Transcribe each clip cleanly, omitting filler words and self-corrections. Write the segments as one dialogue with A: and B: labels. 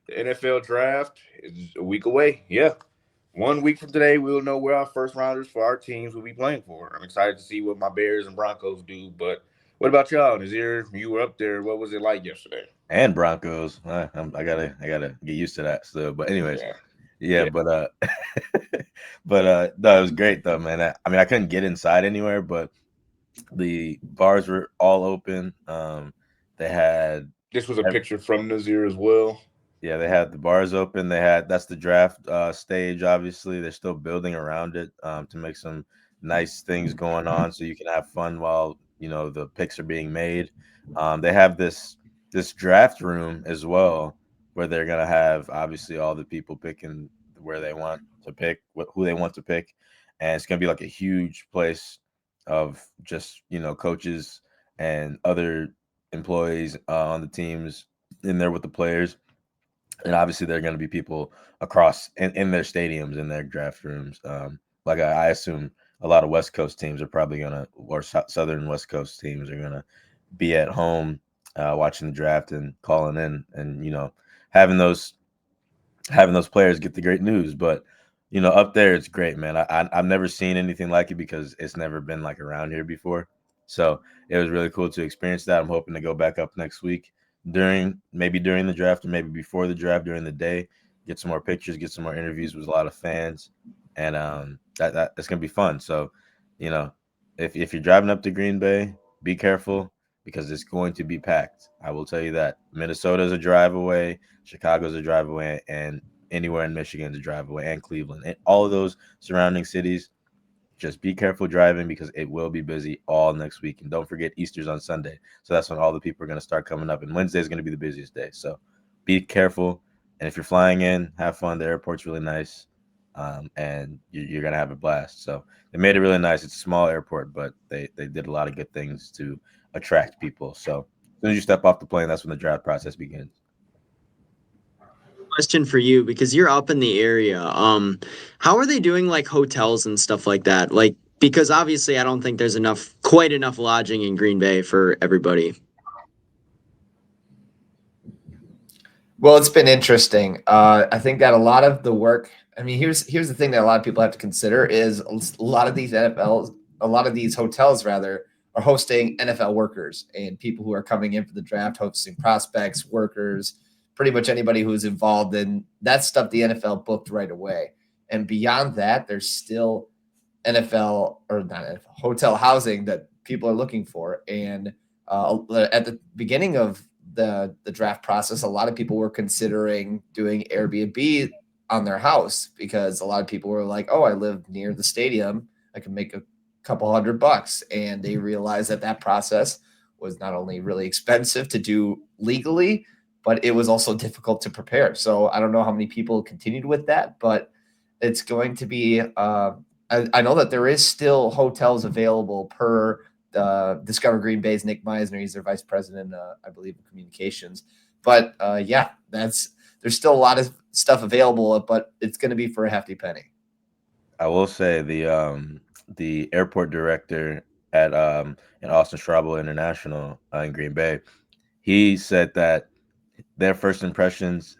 A: The NFL draft is a week away. Yeah. 1 week from today, we'll know where our first rounders for our teams will be playing for. I'm excited to see what my Bears and Broncos do. But what about y'all? Nazir, you were up there. What was it like yesterday?
B: And Broncos. I gotta get used to that. So, but anyways,
A: Yeah.
B: yeah,
A: Yeah.
B: but no, it was great though, man. I mean, I couldn't get inside anywhere, but the bars were all open. They had
A: This was a picture from Nazir as well.
B: Yeah, they had the bars open. That's the draft stage. Obviously, they're still building around it to make some nice things going on, so you can have fun while the picks are being made. They have this draft room as well, where they're gonna have obviously all the people picking where they want to pick, who they want to pick, and it's gonna be like a huge place of just coaches and other employees on the teams in there with the players, and obviously there are going to be people across in their stadiums, in their draft rooms. Like I assume a lot of West Coast teams are probably going to, or Southern West Coast teams are going to be at home watching the draft and calling in, and having those having those players get the great news. But up there it's great, man. I've never seen anything like it because it's never been like around here before. So it was really cool to experience that. I'm hoping to go back up next week during the draft, or maybe before the draft during the day, get some more pictures, get some more interviews with a lot of fans, and that's gonna be fun. So, you know, if you're driving up to Green Bay, be careful because it's going to be packed. I will tell you that. Minnesota's a drive away, Chicago's a drive away, and anywhere in Michigan is a drive away, and Cleveland, and all of those surrounding cities. Just be careful driving because it will be busy all next week. And don't forget Easter's on Sunday. So that's when all the people are going to start coming up. And Wednesday is going to be the busiest day. So be careful. And if you're flying in, have fun. The airport's really nice. And you're going to have a blast. So they made it really nice. It's a small airport, but they did a lot of good things to attract people. So as soon as you step off the plane, that's when the draft process begins.
C: Question for you because you're up in the area. How are they doing like hotels and stuff like that? Like because obviously I don't think there's quite enough lodging in Green Bay for everybody.
D: Well, it's been interesting. I think that a lot of the work. I mean, here's the thing that a lot of people have to consider is a lot of these NFLs, a lot of these hotels rather, are hosting NFL workers and people who are coming in for the draft, hosting prospects, workers, pretty much anybody who's involved in that stuff. The NFL booked right away, and beyond that, there's still NFL or not NFL hotel housing that people are looking for. And at the beginning of the draft process, a lot of people were considering doing Airbnb on their house because a lot of people were like, "Oh, I live near the stadium. I can make a couple $100," and they realized that that process was not only really expensive to do legally, but it was also difficult to prepare. So I don't know how many people continued with that, but it's going to be. I know that there is still hotels available per Discover Green Bay's Nick Meisner. He's their vice president, I believe, of communications. But yeah, there's still a lot of stuff available, but it's going to be for a hefty penny.
B: I will say the airport director at in Austin Straubel International in Green Bay, he said that their first impressions,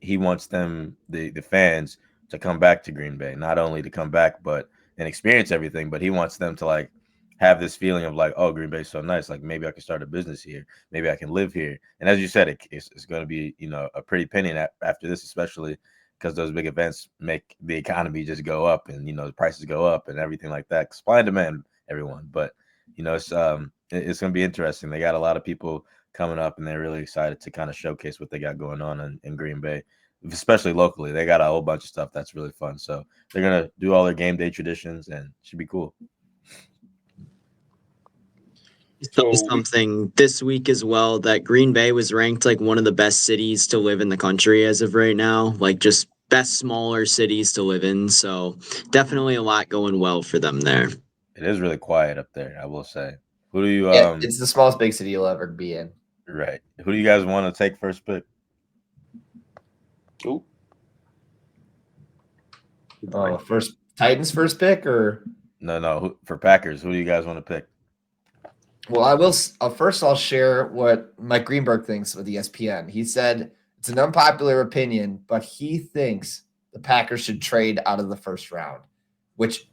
B: he wants the fans to come back to Green Bay, not only to come back but and experience everything, but he wants them to like have this feeling of like, oh, Green Bay's so nice, like maybe I can start a business here, maybe I can live here. And as you said, it's going to be a pretty penny after this, especially because those big events make the economy just go up, and the prices go up and everything like that. Supply and demand, everyone. But it's going to be interesting. They got a lot of people coming up, and they're really excited to kind of showcase what they got going on in Green Bay, especially locally. They got a whole bunch of stuff that's really fun. So they're gonna do all their game day traditions, and it should be cool.
C: Saw
A: So we
C: something this week as well that Green Bay was ranked like one of the best cities to live in the country as of right now, like just best smaller cities to live in. So definitely a lot going well for them there.
B: It is really quiet up there, I will say. Who do you
D: Yeah, it's the smallest big city you'll ever be in.
B: right? Who do you guys want to take first pick?
A: ooh,
D: First Titans first pick or
B: No, for Packers. Who do you guys want to pick?
D: well, I will. First, I'll share what Mike Greenberg thinks with ESPN. He said it's an unpopular opinion, but he thinks the Packers should trade out of the first round, which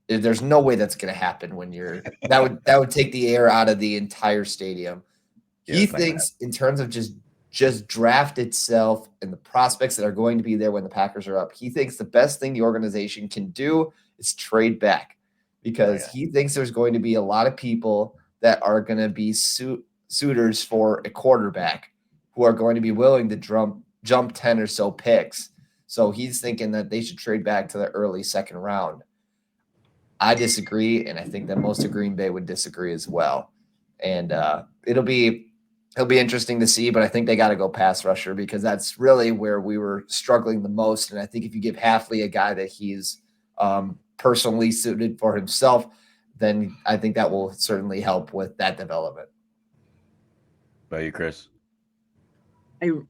D: there's no way that's going to happen when that would take the air out of the entire stadium.
B: Yeah,
D: He
B: it's not gonna
D: thinks in terms of just draft itself and the prospects that are going to be there when the Packers are up. He thinks the best thing the organization can do is trade back because he thinks there's going to be a lot of people that are going to be suitors for a quarterback who are going to be willing to jump 10 or so picks. So he's thinking that they should trade back to the early second round. I disagree, and I think that most of Green Bay would disagree as well. And it'll be interesting to see, but I think they got to go pass rusher because that's really where we were struggling the most. And I think if you give Hafley a guy that he's personally suited for himself, then I think that will certainly help with that development.
B: About you, Chris?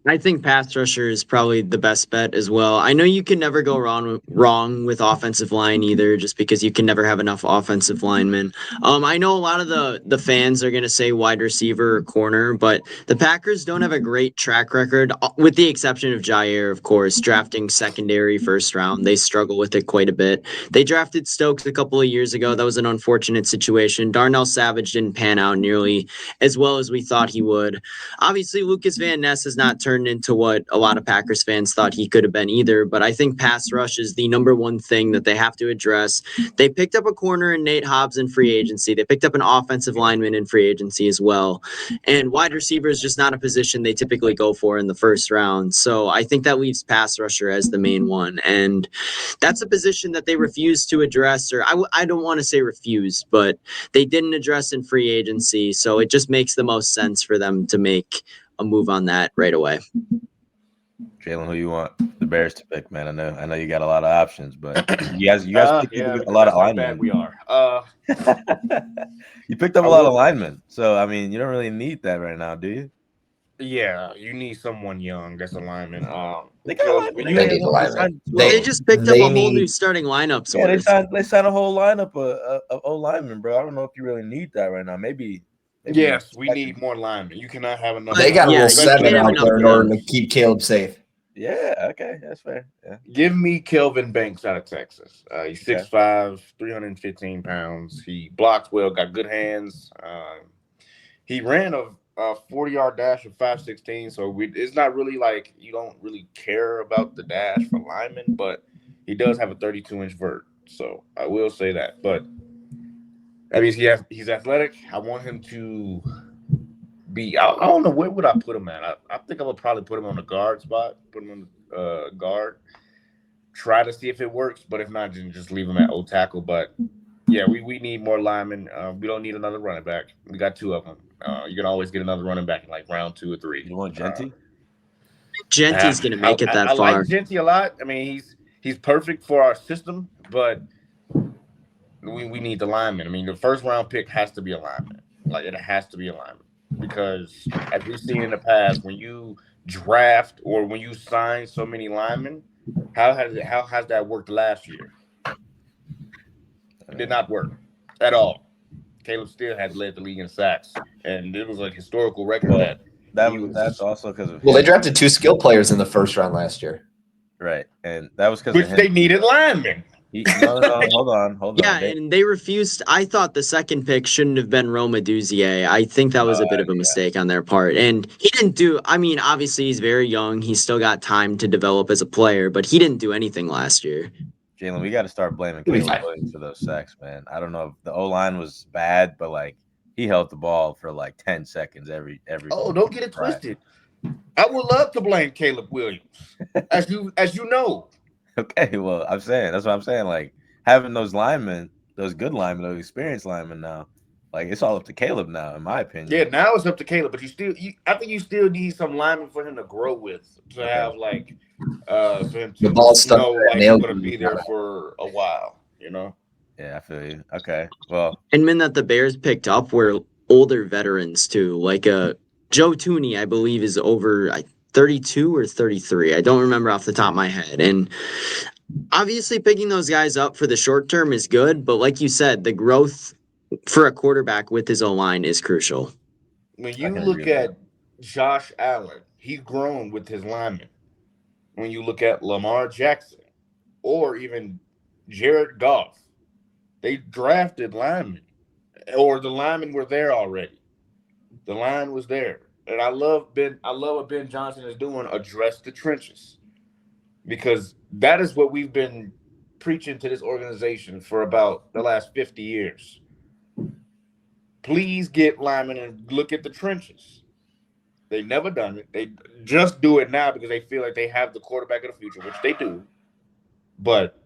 C: I think pass rusher is probably the best bet as well. I know you can never go wrong with offensive line either, just because you can never have enough offensive linemen. I know a lot of the fans are going to say wide receiver or corner, but the Packers don't have a great track record, with the exception of Jair, of course, drafting secondary first round. They struggle with it quite a bit. They drafted Stokes a couple of years ago. That was an unfortunate situation. Darnell Savage didn't pan out nearly as well as we thought he would. Obviously, Lucas Van Ness has not turned into what a lot of Packers fans thought he could have been either, but I think pass rush is the number one thing that they have to address. They picked up a corner in Nate Hobbs in free agency. They picked up an offensive lineman in free agency as well. And wide receiver is just not a position they typically go for in the first round. So I think that leaves pass rusher as the main one. And that's a position that they refused to address, or I don't want to say refused, but they didn't address in free agency. So it just makes the most sense for them to make a move on that right away.
B: Jalen, who you want the Bears to pick, man? I know you got a lot of options, but you guys picked a lot of linemen.
A: We are.
B: You picked up a lot of linemen, so I mean, you don't really need that right now, do you?
A: Yeah, you need someone young that's a lineman.
B: They got a lineman.
D: They need a lineman.
C: They just picked up a whole new starting lineup.
B: Yeah, they signed a whole lineup of O linemen, bro. I don't know if you really need that right now. Maybe
A: yes, we need more linemen. You cannot have enough.
D: They got a little 7 out there in order to keep Caleb safe.
B: Yeah, okay, that's fair. Yeah.
A: Give me Kelvin Banks out of Texas. He's 6'5", 315 pounds. He blocks well, got good hands. He ran a 40-yard dash of 5.16, so it's not really like you don't really care about the dash for linemen, but he does have a 32-inch vert, so I will say that. But I mean, he's athletic. I want him to be. I don't know where would I put him at. I think I would probably put him on the guard spot. Put him on the guard. Try to see if it works, but if not, then just leave him at O tackle. But yeah, we need more linemen. We don't need another running back. We got 2 of them. You can always get another running back in like round 2 or 3.
B: You want Genty?
C: Genty's going to make it that
A: I
C: far.
A: I like Genty a lot. I mean, he's perfect for our system, but we need the lineman. I mean, the first round pick has to be a lineman. Like, it has to be a lineman. Because as we've seen in the past, when you draft or when you sign so many linemen, how has that worked last year? It did not work at all. Caleb still had led the league in sacks, and it was a historical record
B: that's also because of
D: they drafted 2 skill players in the first round last year,
B: right? And that was because
A: which they needed linemen.
B: No, hold on.
C: Yeah, and they refused. I thought the second pick shouldn't have been Roma Duzier. I think that was a bit of a mistake on their part. And he didn't do, I mean, obviously he's very young. He's still got time to develop as a player, but he didn't do anything last year.
B: Jalen, we got to start blaming Caleb Williams for those sacks, man. I don't know if the O-line was bad, but like he held the ball for like 10 seconds every.
A: Oh, don't get it twisted. I would love to blame Caleb Williams, as you know.
B: Okay, well, that's what I'm saying. Like having those linemen, those good linemen, those experienced linemen now, like it's all up to Caleb now, in my opinion.
A: Yeah, now it's up to Caleb, but I think you still need some linemen for him to grow with, to have like, for him to he's going to be there for a while, you know.
B: Yeah, I feel you. Okay, well,
C: and men that the Bears picked up were older veterans too, like Joe Tooney, I believe, is over 32 or 33. I don't remember off the top of my head. And obviously picking those guys up for the short term is good, but like you said, the growth for a quarterback with his O-line is crucial.
A: When you look at Josh Allen, he's grown with his linemen. When you look at Lamar Jackson or even Jared Goff, they drafted linemen, or the linemen were there already. The line was there, and I love Ben. I love what Ben Johnson is doing. Address the trenches, because that is what we've been preaching to this organization for about the last 50 years. Please get linemen and look at the trenches. They never done it. They just do it now because they feel like they have the quarterback of the future, which they do. But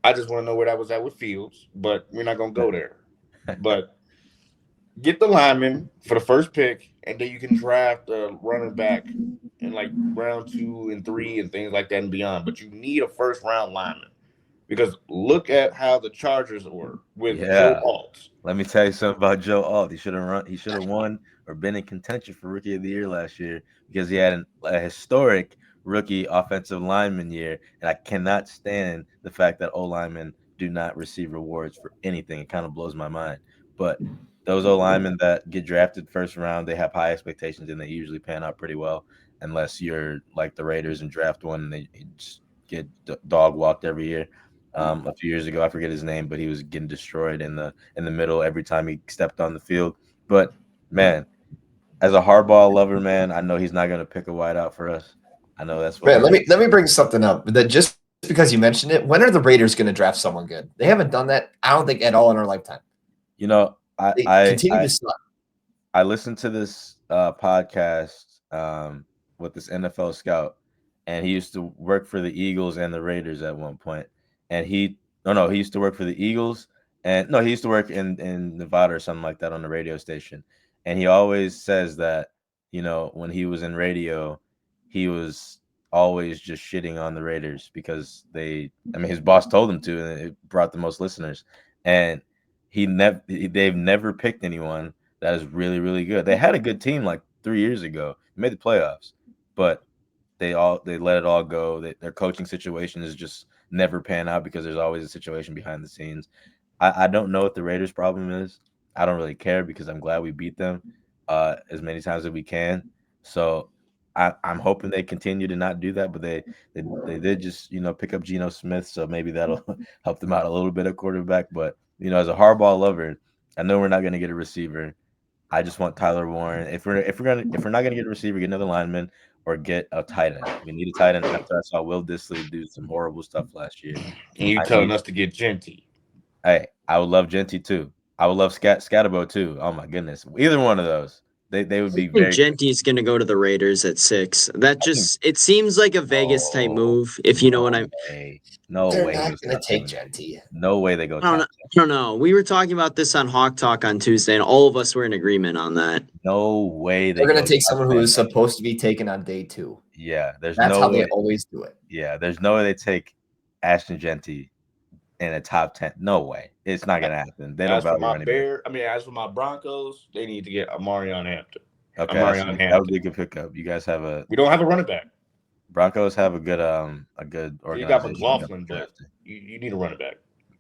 A: I just want to know where that was at with Fields. But we're not gonna go there. But get the lineman for the first pick, and then you can draft a running back in like round 2 and 3 and things like that and beyond. But you need a first round lineman, because look at how the Chargers were with Joe
B: Yeah.
A: Alt.
B: Let me tell you something about Joe Alt. He should have run. He should have won or been in contention for Rookie of the Year last year because he had a historic rookie offensive lineman year, and I cannot stand the fact that O linemen do not receive rewards for anything. It kind of blows my mind. But those O linemen that get drafted first round, they have high expectations and they usually pan out pretty well, unless you're like the Raiders and draft one and they just get dog walked every year. A few years ago, I forget his name, but he was getting destroyed in the middle every time he stepped on the field. But man, as a hardball lover, man, I know he's not going to pick a wideout for us. I know that's what.
D: Man, let me bring something up. That just because you mentioned it, when are the Raiders going to draft someone good? They haven't done that, I don't think, at all in our lifetime.
B: You know,
D: They
B: I
D: continue to suck.
B: I listened to this podcast with this NFL scout, and he used to work for the Eagles and the Raiders at one point. And he used to work for the Eagles, and no, he used to work in Nevada or something like that on the radio station. And he always says that, when he was in radio, he was always just shitting on the Raiders because his boss told him to, and it brought the most listeners. And they've never picked anyone that is really, really good. They had a good team like 3 years ago, made the playoffs, but they let it all go. Their coaching situation is just never pan out because there's always a situation behind the scenes. I don't know what the Raiders' problem is. I don't really care because I'm glad we beat them as many times as we can. So I'm hoping they continue to not do that, but they did just pick up Geno Smith, so maybe that'll help them out a little bit at quarterback. But as a hardball lover, I know we're not going to get a receiver. I just want Tyler Warren. If we're not gonna get a receiver, get another lineman or get a tight end. We need a tight end. After I saw Will Dissly do some horrible stuff last year,
A: And you
B: I
A: telling
B: need.
A: us to get Genty.
B: Hey, I would love Genty too. I would love Scatabo too. Oh my goodness, either one of those, they would
C: I
B: be
C: think
B: very.
C: Genty's going to go to the Raiders at 6. That
B: I think.
C: it seems like a Vegas type
B: Oh
C: move, if you know what
B: no
C: I'm.
B: way, no
D: They're
B: way he
D: not
B: goes
D: going
B: top
D: to take
B: 10.
D: Genty.
B: No way they go
C: I don't
B: top
C: know.
B: 10.
C: I don't know. We were talking about this on Hawk Talk on Tuesday, and all of us were in agreement on that.
B: No way they
D: They're going
B: go
D: to take
B: top
D: someone who
B: 10.
D: is supposed to be taken on day 2.
B: Yeah, there's
D: That's
B: no
D: how they
B: way.
D: always do it.
B: Yeah, there's no way they take Ashton Genty in a top 10. No way. It's not gonna happen. They don't
A: As for
B: value
A: my
B: running back.
A: as for my Broncos, they need to get Amarion Hampton.
B: Okay,
A: Amarion
B: that would be
A: Hampton.
B: a good pickup. You guys have
A: We don't have a running back.
B: Broncos have a good
A: You got
B: organization when it comes
A: McLaughlin,
B: to
A: but
B: drafting.
A: you need a running back.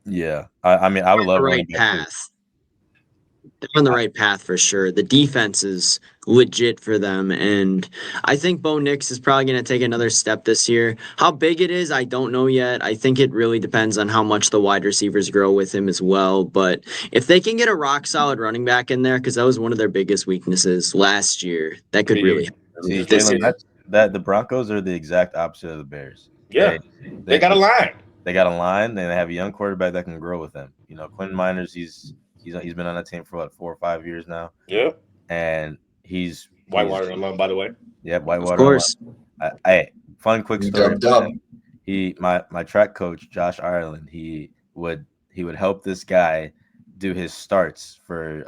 B: Yeah. I mean I would
C: The
B: love running
C: right
B: back too.
C: path. They're on the right path for sure. The defense is legit for them, and I think Bo Nix is probably going to take another step this year. How big it is, I don't know yet. I think it really depends on how much the wide receivers grow with him as well. But if they can get a rock solid running back in there, because that was one of their biggest weaknesses last year, that could really
B: See,
C: help this
B: Jalen,
C: year.
B: that the Broncos are the exact opposite of the Bears.
A: Yeah, they
B: They
A: got a
B: just
A: line.
B: they got a line and they have a young quarterback that can grow with them. Quinn Miners, he's been on that team for what 4 or 5 years now,
A: Yeah,
B: and he's
A: Whitewater alum, by the way.
C: Of
B: Whitewater alum.
C: course.
B: Hey, fun quick story
D: Dub
B: about
D: dub.
B: him. My track coach Josh Ireland, he would help this guy do his starts for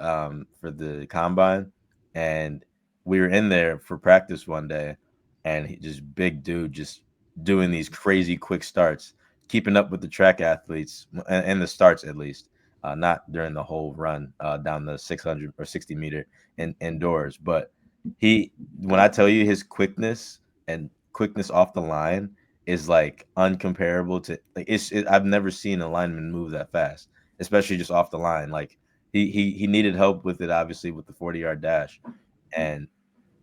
B: the combine, and we were in there for practice one day, and he just big dude just doing these crazy quick starts, keeping up with the track athletes and the starts at least, not during the whole run down the 600 or 60 meter indoors, but when I tell you his quickness and quickness off the line is like uncomparable to like I've never seen a lineman move that fast, especially just off the line. Like he needed help with it, obviously with the 40-yard dash, and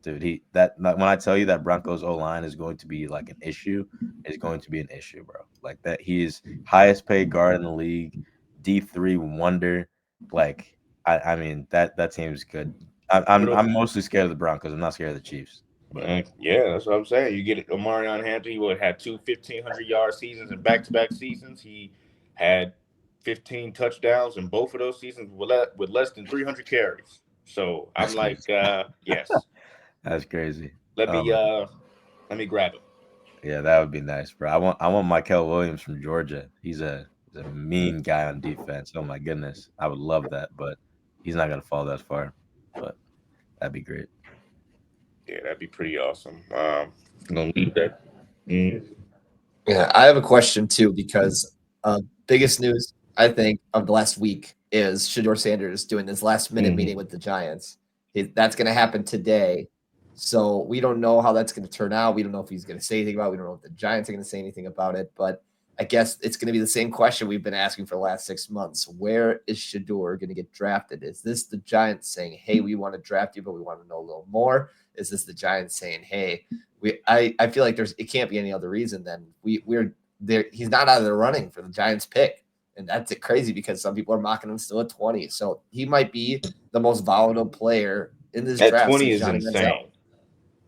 B: Dude, when I tell you that Broncos O line is going to be like an issue, it's going to be an issue, bro. Like that, he's highest paid guard in the league, D3 wonder. Like, I mean that team's good. I'm mostly scared of the Broncos. I'm not scared of the Chiefs. But
A: yeah, that's what I'm saying. You get Omarion Hampton. He would had two 1,500-yard seasons in back-to-back seasons. He had 15 touchdowns in both of those seasons with less than 300 carries. So I'm like, yes,
B: that's crazy.
A: let me grab him.
B: Yeah, that would be nice, bro. I want Michael Williams from Georgia. He's a mean guy on defense. Oh my goodness, I would love that, but he's not gonna fall that far. But that'd be great.
A: Yeah, that'd be pretty awesome. Gonna leave that.
D: Yeah, I have a question too because biggest news I think of the last week is Shedeur Sanders doing this last minute meeting with the Giants. That's going to happen today. So we don't know how that's going to turn out. We don't know if he's going to say anything about it. We don't know if the Giants are going to say anything about it. But I guess it's going to be the same question we've been asking for the last 6 months. Where is Shedeur going to get drafted? Is this the Giants saying, hey, we want to draft you, but we want to know a little more? Is this the Giants saying, hey, I feel like it can't be any other reason than we're there. He's not out of the running for the Giants pick. And that's crazy because some people are mocking him still at 20. So he might be the most volatile player in this
A: at
D: draft.
A: 20 is insane.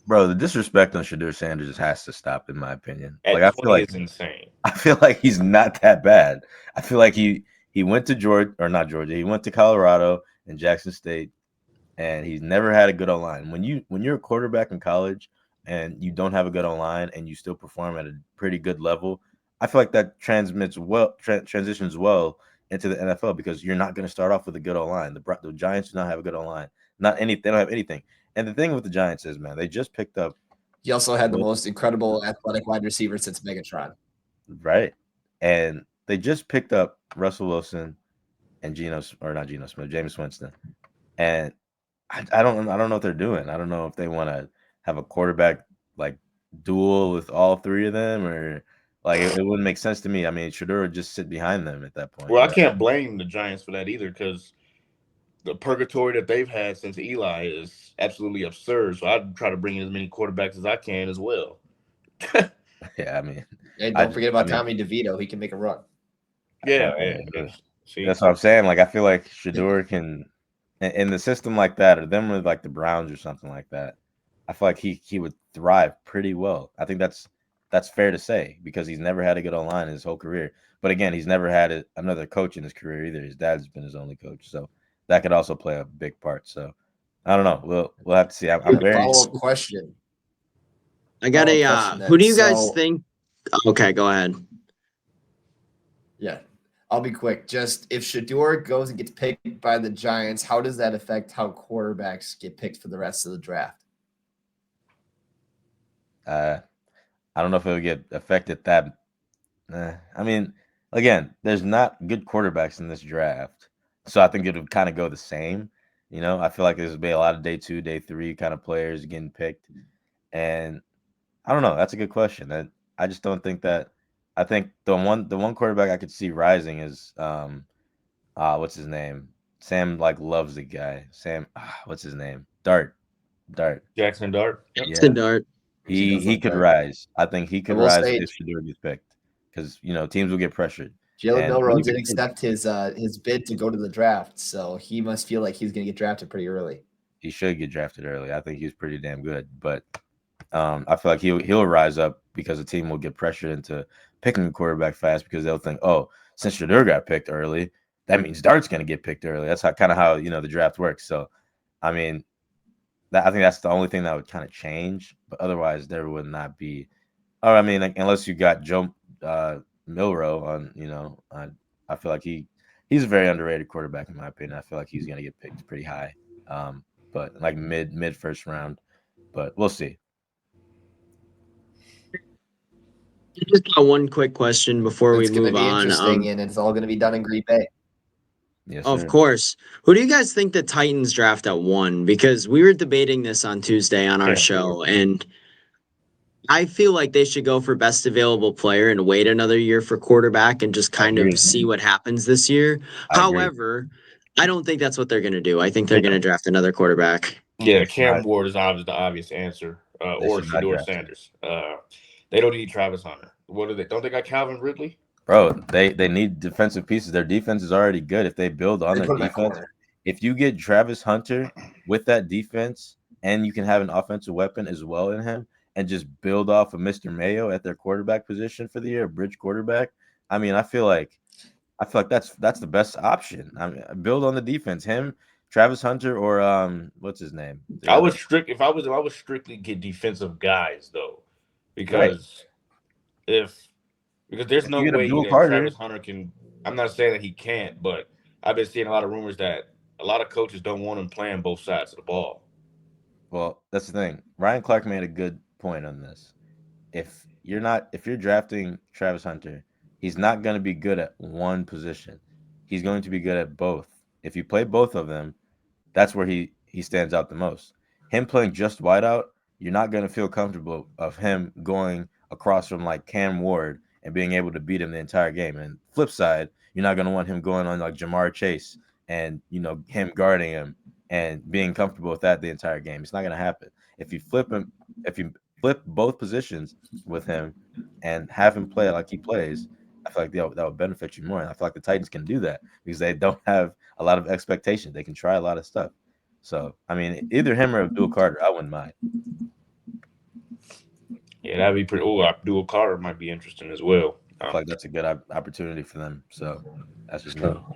B: Bro, the disrespect on Shedeur Sanders has to stop, in my opinion.
A: At
B: like
A: 20 is insane.
B: I feel like he's not that bad. I feel like he went to Georgia, or not Georgia. He went to Colorado and Jackson State, and he's never had a good O-line. When you're a quarterback in college and you don't have a good O-line and you still perform at a pretty good level, I feel like that transitions well into the NFL because you're not going to start off with a good O-line. The Giants do not have a good O-line. They don't have anything. And the thing with the Giants is, man, they just picked up.
D: He also had the most incredible athletic wide receiver since Megatron.
B: Right. And they just picked up Russell Wilson and James Winston. And I don't know what they're doing. I don't know if they want to have a quarterback like duel with all three of them, or like it wouldn't make sense to me. I mean, Shedeur would just sit behind them at that point.
A: Well, I can't blame the Giants for that either because the purgatory that they've had since Eli is absolutely absurd. So I'd try to bring in as many quarterbacks as I can as well.
B: Yeah, I mean,
D: don't forget about Tommy DeVito. He can make a run.
A: Yeah.
B: See, that's what I'm saying. Like, I feel like Shedeur can, in the system like that, or them with like the Browns or something like that. I feel like he would thrive pretty well. I think that's fair to say because he's never had a good O-line in his whole career. But again, he's never had another coach in his career either. His dad's been his only coach, so that could also play a big part. So I don't know. We'll have to see. I'm very
D: follow-up question.
C: I got who do you guys think? Okay, go ahead.
D: Yeah, I'll be quick. Just if Shedeur goes and gets picked by the Giants, how does that affect how quarterbacks get picked for the rest of the draft?
B: I don't know if it would get affected that. I mean, again, there's not good quarterbacks in this draft, so I think it would kind of go the same. I feel like there's be a lot of day 2, day 3 kind of players getting picked, and I don't know. That's a good question. I just don't think that. I think the one quarterback I could see rising is what's his name? Sam loves the guy. Sam, what's his name?
A: Jackson Dart.
C: Jackson Dart.
B: He could rise. I think he could rise if Shedeur gets picked because teams will get pressured.
D: Jalen Milroe did accept his bid to go to the draft, so he must feel like he's going to get drafted pretty early.
B: He should get drafted early. I think he's pretty damn good, but I feel like he'll rise up because the team will get pressured into picking a quarterback fast because they'll think, oh, since Shedeur got picked early, that means Dart's going to get picked early. That's how the draft works. So, I mean, I think that's the only thing that would kind of change, but otherwise there would not be. Oh, I mean, unless you got Joe Milroe on, I feel like he's a very underrated quarterback in my opinion. I feel like he's going to get picked pretty high, but like mid first round. But we'll see.
C: Just got one quick question before we move on.
D: Interesting, and it's all going to be done in Green Bay.
B: Yes,
C: of course. Who do you guys think the Titans draft at 1? Because we were debating this on Tuesday on our show, and I feel like they should go for best available player and wait another year for quarterback and just kind of see what happens this year. However, I don't think that's what they're going to do. I think they're going to draft another quarterback.
A: Yeah,
B: They should
A: Cam
B: not,
A: Ward is obviously the obvious answer,
B: they
A: or
B: should not
A: Shador
B: draft him.
A: Sanders. They don't need Travis Hunter. What do they? Don't they got Calvin Ridley?
B: Bro, they need defensive pieces. Their defense is already good. If they build on
D: They
B: their
D: put him at
B: defense,
D: corner.
B: if you get Travis Hunter with that defense and you can have an offensive weapon as well in him and just build off of Mr. Mayo at their quarterback position for the year, bridge quarterback. I mean, I feel like that's the best option. I mean, build on the defense. Him, Travis Hunter, or what's his name? The
A: I
B: other
A: was strict. If I was strictly get defensive guys though,
B: right.
A: because if because there's
B: If
A: no
B: you get a
A: way
B: dual
A: that
B: Carter,
A: Travis Hunter can. I'm not saying that he can't, but I've been seeing a lot of rumors that a lot of coaches don't want him playing both sides of the ball.
B: well, that's the thing. Ryan Clark made a good point on this. If you're drafting Travis Hunter, he's not going to be good at one position. He's going to be good at both. If you play both of them, that's where he stands out the most. Him playing just wideout, you're not going to feel comfortable of him going across from like Cam Ward and being able to beat him the entire game. And flip side, you're not going to want him going on like Jamar Chase and him guarding him and being comfortable with that the entire game. It's not going to happen. If you flip him, if you flip both positions with him and have him play like he plays, I feel like that would benefit you more. And I feel like the Titans can do that because they don't have a lot of expectation. They can try a lot of stuff. So, I mean, either him or Abdul Carter, I wouldn't mind.
A: Yeah, that'd be pretty. Oh, Abdul Carter might be interesting as well.
B: I feel like that's a good opportunity for them. So, that's just me.
A: So,